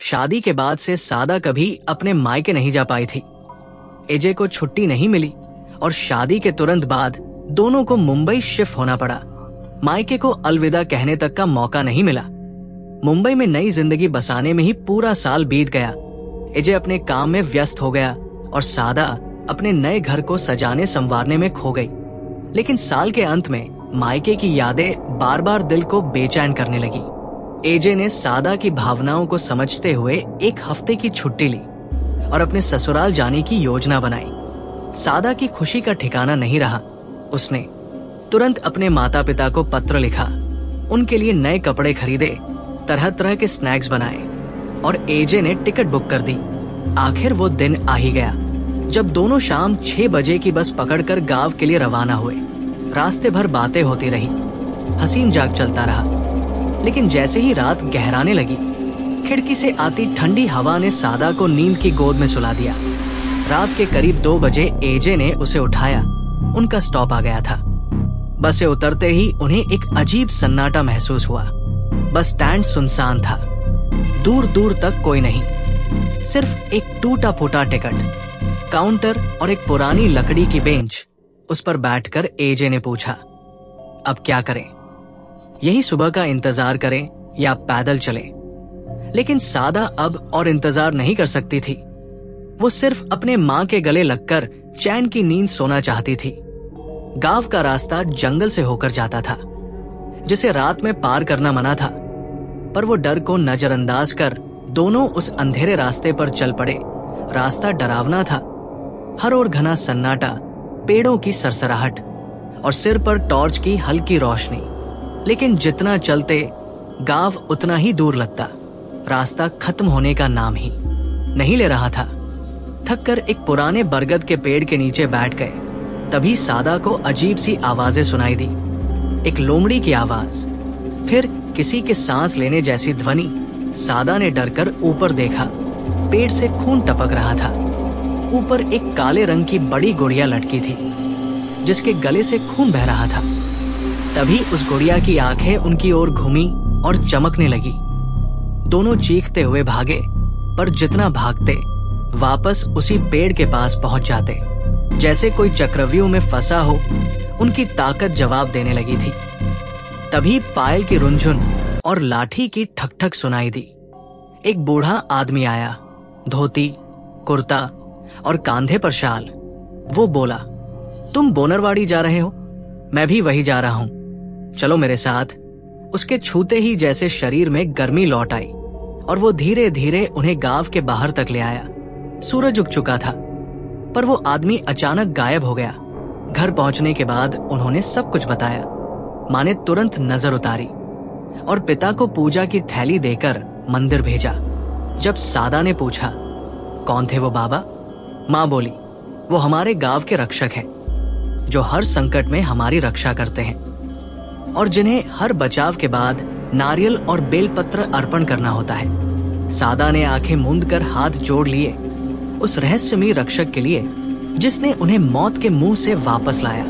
शादी के बाद से सादा कभी अपने मायके नहीं जा पाई थी। एजे को छुट्टी नहीं मिली और शादी के तुरंत बाद दोनों को मुंबई शिफ्ट होना पड़ा। मायके को अलविदा कहने तक का मौका नहीं मिला। मुंबई में नई जिंदगी बसाने में ही पूरा साल बीत गया। एजे अपने काम में व्यस्त हो गया और सादा अपने नए घर को सजाने संवारने में खो गई। लेकिन साल के अंत में मायके की यादें बार बार दिल को बेचैन करने लगी। एजे ने सादा की भावनाओं को समझते हुए 1 हफ्ते की छुट्टी ली और अपने ससुराल जाने की योजना बनाई। सादा की खुशी का ठिकाना नहीं रहा। उसने तुरंत अपने माता पिता को पत्र लिखा, उनके लिए नए कपड़े खरीदे, तरह तरह के स्नैक्स बनाए और एजे ने टिकट बुक कर दी। आखिर वो दिन आ ही गया जब दोनों शाम 6 बजे की बस पकड़कर गांव के लिए रवाना हुए। रास्ते भर बातें होती रही, हसीन जाग चलता रहा। लेकिन जैसे ही रात गहराने लगी, खिड़की से आती ठंडी हवा ने सादा को नींद की गोद में सुला दिया। रात के करीब 2 बजे एजे ने उसे उठाया। उनका स्टॉप आ गया था। बस से उतरते ही उन्हें एक अजीब सन्नाटा महसूस हुआ। बस स्टैंड सुनसान था। दूर दूर तक कोई नहीं, सिर्फ एक टूटा फूटा टिकट, काउंटर और एक पुरानी लकड़ी की बेंच। उस पर बैठकर एजे ने पूछा, अब क्या करें? यही सुबह का इंतजार करें या पैदल चलें? लेकिन सादा अब और इंतजार नहीं कर सकती थी। वो सिर्फ अपने मां के गले लगकर चैन की नींद सोना चाहती थी। गांव का रास्ता जंगल से होकर जाता था, जिसे रात में पार करना मना था। पर वो डर को नजरअंदाज कर दोनों उस अंधेरे रास्ते पर चल पड़े। रास्ता डरावना था, हर ओर घना सन्नाटा, पेड़ों की सरसराहट और सिर पर टॉर्च की हल्की रोशनी। लेकिन जितना चलते गांव उतना ही दूर लगता। रास्ता खत्म होने का नाम ही नहीं ले रहा था। थककर एक पुराने बरगद के पेड़ के नीचे बैठ गए। तभी सादा को अजीब सी आवाजें सुनाई दी। एक लोमड़ी की आवाज, फिर किसी के सांस लेने जैसी ध्वनि। सादा ने डरकर ऊपर देखा। पेड़ से खून टपक रहा था। ऊपर एक काले रंग की बड़ी गुड़िया लटकी थी, जिसके गले से खून बह रहा था। तभी उस गुड़िया की आंखें उनकी ओर घूमी और चमकने लगी। दोनों चीखते हुए भागे, पर जितना भागते वापस उसी पेड़ के पास पहुंच जाते। जैसे कोई चक्रव्यूह में फंसा हो, उनकी ताकत जवाब देने लगी थी। तभी पायल की रुंझुन और लाठी की ठक ठक सुनाई दी। एक बूढ़ा आदमी आया, धोती, कुर्ता और कांधे पर शाल। वो बोला, तुम बोनरवाड़ी जा रहे हो? मैं भी वही जा रहा हूं, चलो मेरे साथ। उसके छूते ही जैसे शरीर में गर्मी लौट आई और वो धीरे धीरे उन्हें गांव के बाहर तक ले आया। सूरज उग चुका था, पर वो आदमी अचानक गायब हो गया। घर पहुंचने के बाद उन्होंने सब कुछ बताया। मां ने तुरंत नजर उतारी और पिता को पूजा की थैली देकर मंदिर भेजा। जब सादा ने पूछा, कौन थे वो बाबा? मां बोली, वो हमारे गांव के रक्षक हैं, जो हर संकट में हमारी रक्षा करते हैं और जिन्हें हर बचाव के बाद नारियल और बेलपत्र अर्पण करना होता है। सादा ने आंखें मूंदकर हाथ जोड़ लिए उस रहस्यमयी रक्षक के लिए, जिसने उन्हें मौत के मुंह से वापस लाया।